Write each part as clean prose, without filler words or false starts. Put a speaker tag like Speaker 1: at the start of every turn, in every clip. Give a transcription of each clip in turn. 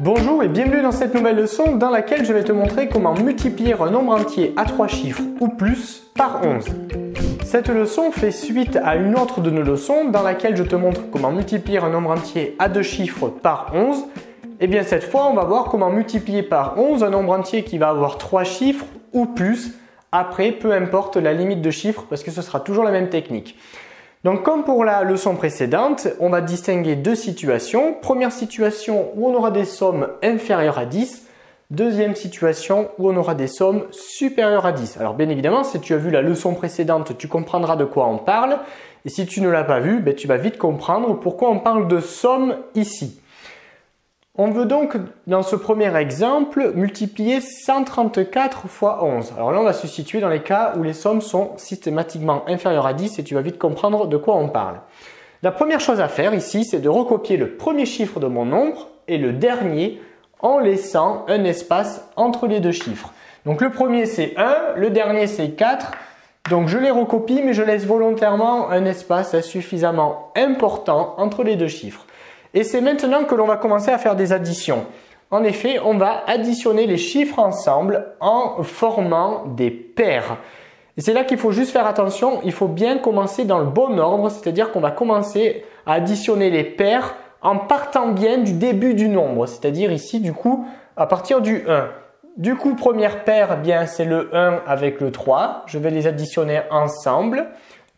Speaker 1: Bonjour et bienvenue dans cette nouvelle leçon dans laquelle je vais te montrer comment multiplier un nombre entier à 3 chiffres ou plus par 11. Cette leçon fait suite à une autre de nos leçons dans laquelle je te montre comment multiplier un nombre entier à 2 chiffres par 11. Et bien cette fois, on va voir comment multiplier par 11 un nombre entier qui va avoir 3 chiffres ou plus. Après, peu importe la limite de chiffres parce que ce sera toujours la même technique. Donc comme pour la leçon précédente, on va distinguer deux situations. Première situation où on aura des sommes inférieures à 10. Deuxième situation où on aura des sommes supérieures à 10. Alors bien évidemment, si tu as vu la leçon précédente, tu comprendras de quoi on parle. Et si tu ne l'as pas vu, tu vas vite comprendre pourquoi on parle de sommes ici. On veut donc, dans ce premier exemple, multiplier 134 fois 11. Alors là, on va se situer dans les cas où les sommes sont systématiquement inférieures à 10 et tu vas vite comprendre de quoi on parle. La première chose à faire ici, c'est de recopier le premier chiffre de mon nombre et le dernier en laissant un espace entre les deux chiffres. Donc le premier c'est 1, le dernier c'est 4. Donc je les recopie mais je laisse volontairement un espace suffisamment important entre les deux chiffres. Et c'est maintenant que l'on va commencer à faire des additions. En effet, on va additionner les chiffres ensemble en formant des paires. Et c'est là qu'il faut juste faire attention, il faut bien commencer dans le bon ordre, c'est-à-dire qu'on va commencer à additionner les paires en partant bien du début du nombre, c'est-à-dire ici du coup à partir du 1. Du coup, première paire, c'est le 1 avec le 3. Je vais les additionner ensemble.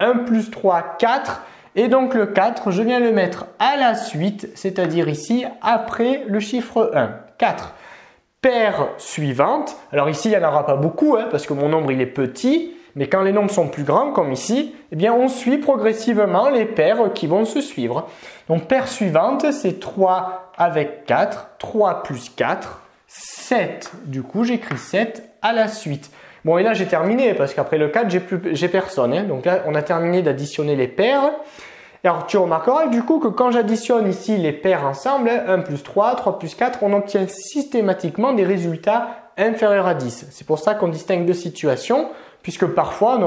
Speaker 1: 1 plus 3, 4. Et donc le 4, je viens le mettre à la suite, c'est-à-dire ici après le chiffre 1. 4. Paire suivante. Alors ici, il n'y en aura pas beaucoup parce que mon nombre il est petit. Mais quand les nombres sont plus grands, comme ici, on suit progressivement les paires qui vont se suivre. Donc, paire suivante, c'est 3 avec 4. 3 plus 4, 7. Du coup, j'écris 7 à la suite. Bon, et là, j'ai terminé parce qu'après le 4, j'ai personne. Donc là, on a terminé d'additionner les paires. Alors, tu remarqueras du coup que quand j'additionne ici les paires ensemble, 1 plus 3, 3 plus 4, on obtient systématiquement des résultats inférieurs à 10. C'est pour ça qu'on distingue deux situations. Puisque parfois,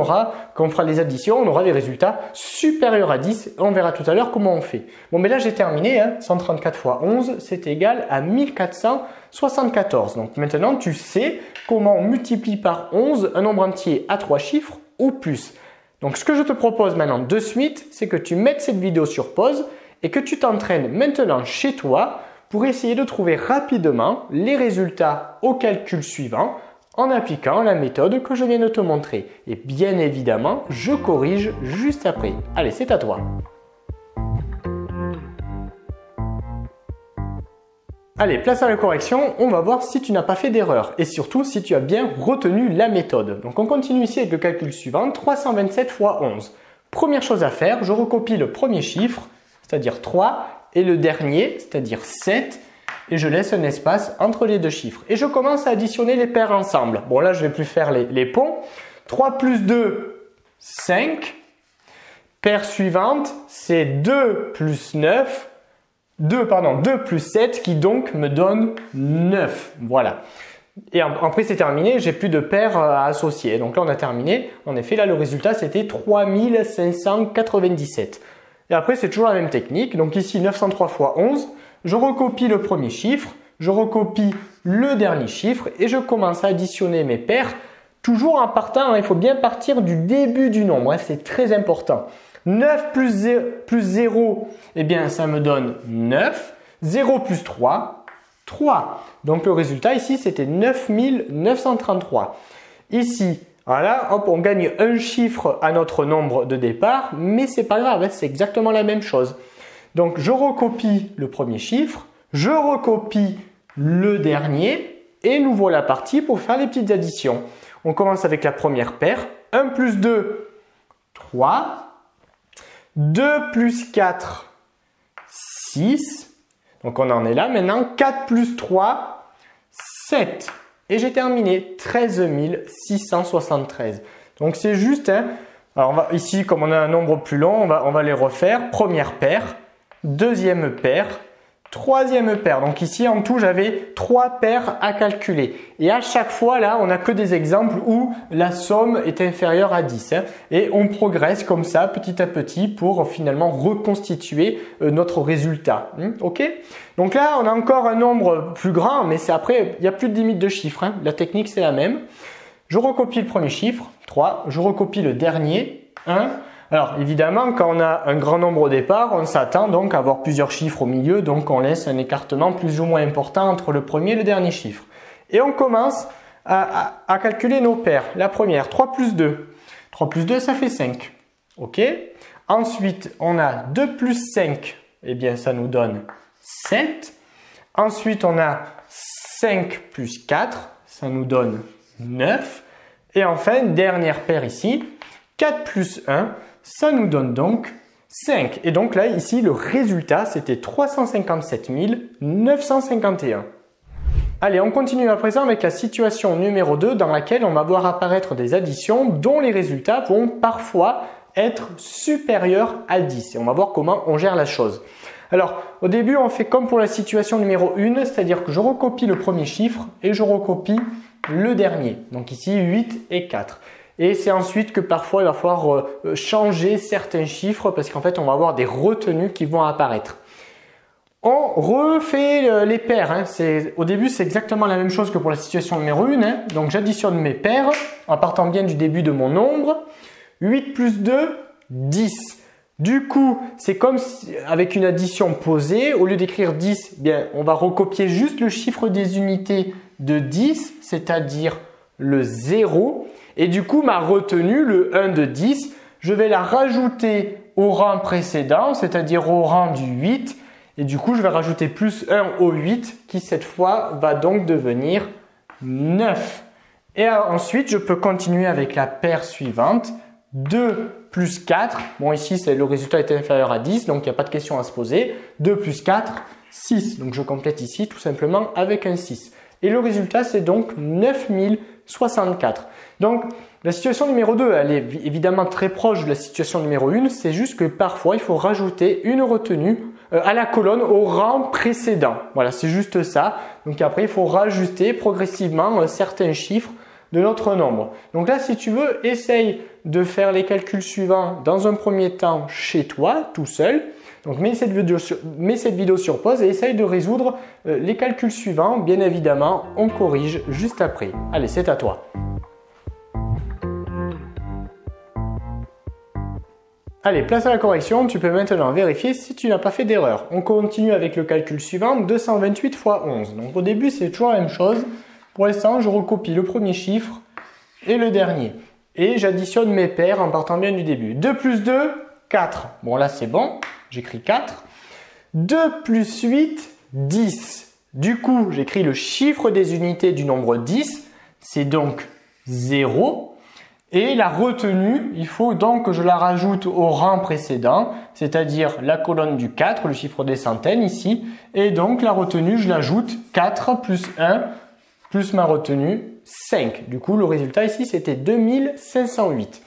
Speaker 1: quand on fera les additions, on aura des résultats supérieurs à 10. On verra tout à l'heure comment on fait. Bon, mais là, j'ai terminé. 134 fois 11, c'est égal à 1474. Donc maintenant, tu sais comment on multiplie par 11 un nombre entier à 3 chiffres ou plus. Donc, ce que je te propose maintenant de suite, c'est que tu mettes cette vidéo sur pause et que tu t'entraînes maintenant chez toi pour essayer de trouver rapidement les résultats au calcul suivant en appliquant la méthode que je viens de te montrer. Et bien évidemment, je corrige juste après. Allez, c'est à toi. Allez, place à la correction, on va voir si tu n'as pas fait d'erreur et surtout si tu as bien retenu la méthode. Donc on continue ici avec le calcul suivant, 327 fois 11. Première chose à faire, je recopie le premier chiffre, c'est-à-dire 3, et le dernier, c'est-à-dire 7, et je laisse un espace entre les deux chiffres. Et je commence à additionner les paires ensemble. Bon, là, je ne vais plus faire les ponts. 3 plus 2, 5. Paire suivante, c'est 2 plus 9. 2 plus 7 qui donc me donne 9. Voilà. Et après, c'est terminé. J'ai plus de paires à associer. Donc là, on a terminé. En effet, là, le résultat, c'était 3597. Et après, c'est toujours la même technique. Donc ici, 903 fois 11. Je recopie le premier chiffre, je recopie le dernier chiffre et je commence à additionner mes paires. Toujours en partant, il faut bien partir du début du nombre, c'est très important. 9 plus 0, ça me donne 9. 0 plus 3, 3. Donc le résultat ici, c'était 9933. Ici, voilà, hop, on gagne un chiffre à notre nombre de départ, mais c'est pas grave, c'est exactement la même chose. Donc, je recopie le premier chiffre, je recopie le dernier et nous voilà partis pour faire les petites additions. On commence avec la première paire. 1 plus 2, 3. 2 plus 4, 6. Donc, on en est là maintenant. 4 plus 3, 7. Et j'ai terminé. 13 673. Donc, c'est juste. Alors, ici, comme on a un nombre plus long, on va les refaire. Première paire. Deuxième paire, troisième paire. Donc ici, en tout, j'avais 3 paires à calculer. Et à chaque fois, là, on n'a que des exemples où la somme est inférieure à 10. Hein. Et on progresse comme ça, petit à petit, pour finalement reconstituer notre résultat. OK? Donc là, on a encore un nombre plus grand, mais c'est après, il n'y a plus de limite de chiffres. Hein. La technique, c'est la même. Je recopie le premier chiffre, 3. Je recopie le dernier, 1. Alors évidemment, quand on a un grand nombre au départ, on s'attend donc à avoir plusieurs chiffres au milieu, donc on laisse un écartement plus ou moins important entre le premier et le dernier chiffre. Et on commence à calculer nos paires. La première, 3 plus 2. 3 plus 2, ça fait 5. OK. Ensuite, on a 2 plus 5. Eh bien, ça nous donne 7. Ensuite, on a 5 plus 4. Ça nous donne 9. Et enfin, dernière paire ici, 4 plus 1. Ça nous donne donc 5. Et donc là, ici, le résultat, c'était 357 951. Allez, on continue à présent avec la situation numéro 2 dans laquelle on va voir apparaître des additions dont les résultats vont parfois être supérieurs à 10. Et on va voir comment on gère la chose. Alors, au début, on fait comme pour la situation numéro 1, c'est-à-dire que je recopie le premier chiffre et je recopie le dernier. Donc ici, 8 et 4. Et c'est ensuite que parfois il va falloir changer certains chiffres parce qu'en fait on va avoir des retenues qui vont apparaître. On refait les paires. Hein. Au début c'est exactement la même chose que pour la situation numéro 1. Hein. Donc j'additionne mes paires en partant bien du début de mon nombre. 8 plus 2, 10. Du coup c'est comme si, avec une addition posée, au lieu d'écrire 10, bien, on va recopier juste le chiffre des unités de 10, c'est-à-dire le 0. Et du coup, ma retenue, le 1 de 10, je vais la rajouter au rang précédent, c'est-à-dire au rang du 8. Et du coup, je vais rajouter plus 1 au 8 qui, cette fois, va donc devenir 9. Et ensuite, je peux continuer avec la paire suivante. 2 plus 4. Bon, ici, le résultat est inférieur à 10, donc il n'y a pas de question à se poser. 2 plus 4, 6. Donc, je complète ici tout simplement avec un 6. Et le résultat, c'est donc 9064. Donc, la situation numéro 2, elle est évidemment très proche de la situation numéro 1. C'est juste que parfois, il faut rajouter une retenue à la colonne au rang précédent. Voilà, c'est juste ça. Donc après, il faut rajouter progressivement certains chiffres de notre nombre. Donc là, si tu veux, essaye de faire les calculs suivants dans un premier temps chez toi, tout seul. Donc mets cette vidéo sur pause et essaye de résoudre les calculs suivants. Bien évidemment, on corrige juste après. Allez, c'est à toi. Allez, place à la correction, tu peux maintenant vérifier si tu n'as pas fait d'erreur. On continue avec le calcul suivant, 228 fois 11. Donc au début, c'est toujours la même chose. Pour l'instant, je recopie le premier chiffre et le dernier. Et j'additionne mes paires en partant bien du début. 2 plus 2, 4. Bon là, c'est bon, j'écris 4. 2 plus 8, 10. Du coup, j'écris le chiffre des unités du nombre 10. C'est donc 0. Et la retenue, il faut donc que je la rajoute au rang précédent, c'est-à-dire la colonne du 4, le chiffre des centaines ici. Et donc la retenue, je l'ajoute 4 plus 1 plus ma retenue 5. Du coup, le résultat ici, c'était 2508.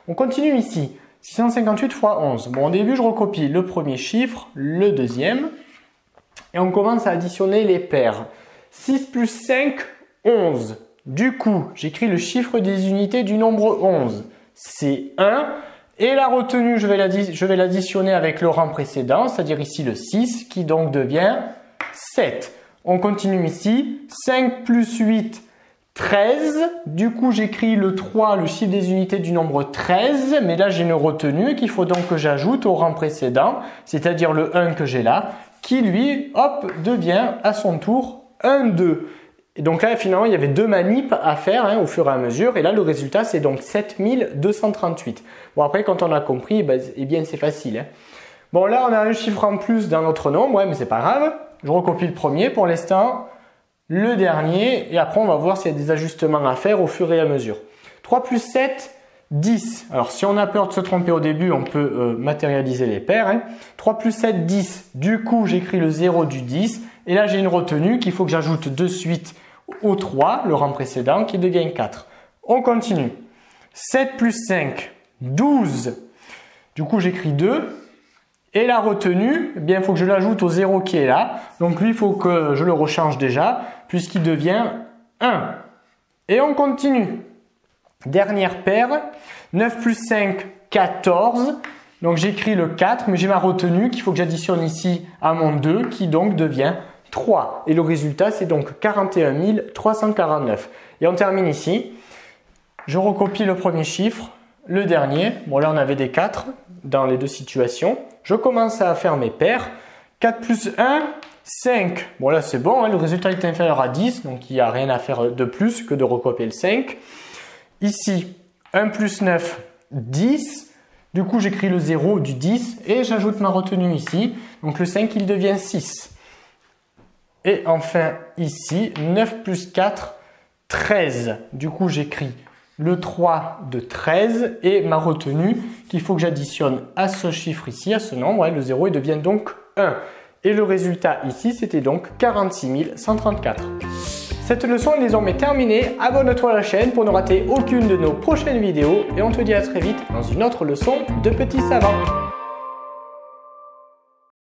Speaker 1: On continue ici. 658 fois 11. Bon, au début, je recopie le premier chiffre, le deuxième. Et on commence à additionner les paires. 6 plus 5, 11. Du coup, j'écris le chiffre des unités du nombre 11. C'est 1. Et la retenue, je vais l'additionner avec le rang précédent, c'est-à-dire ici le 6, qui donc devient 7. On continue ici. 5 plus 8, 13. Du coup, j'écris le 3, le chiffre des unités du nombre 13. Mais là, j'ai une retenue qu'il faut donc que j'ajoute au rang précédent, c'est-à-dire le 1 que j'ai là, qui lui, hop, devient à son tour 1, 2. Et donc là, finalement, il y avait deux manips à faire au fur et à mesure. Et là, le résultat, c'est donc 7238. Bon, après, quand on a compris, eh bien, c'est facile. Bon, là, on a un chiffre en plus dans notre nombre, mais c'est pas grave. Je recopie le premier pour l'instant, le dernier. Et après, on va voir s'il y a des ajustements à faire au fur et à mesure. 3 plus 7, 10. Alors, si on a peur de se tromper au début, on peut matérialiser les paires. 3 plus 7, 10. Du coup, j'écris le 0 du 10. Et là, j'ai une retenue qu'il faut que j'ajoute de suite au 3, le rang précédent, qui devient 4. On continue. 7 plus 5, 12. Du coup, j'écris 2. Et la retenue, eh bien, il faut que je l'ajoute au 0 qui est là. Donc lui, il faut que je le rechange déjà, puisqu'il devient 1. Et on continue. Dernière paire, 9 plus 5, 14. Donc j'écris le 4, mais j'ai ma retenue qu'il faut que j'additionne ici à mon 2, qui donc devient 3. Et le résultat, c'est donc 41 349. Et on termine ici. Je recopie le premier chiffre, le dernier. Bon, là, on avait des 4 dans les deux situations. Je commence à faire mes paires. 4 plus 1, 5. Bon, là, c'est bon, hein, le résultat est inférieur à 10, donc il n'y a rien à faire de plus que de recopier le 5. Ici, 1 plus 9, 10. Du coup, j'écris le 0 du 10 et j'ajoute ma retenue ici. Donc, le 5, il devient 6. Et enfin, ici, 9 plus 4, 13. Du coup, j'écris le 3 de 13 et ma retenue qu'il faut que j'additionne à ce chiffre ici, à ce nombre. Le 0, il devient donc 1. Et le résultat ici, c'était donc 46 134. Cette leçon est désormais terminée. Abonne-toi à la chaîne pour ne rater aucune de nos prochaines vidéos. Et on te dit à très vite dans une autre leçon de petits savants.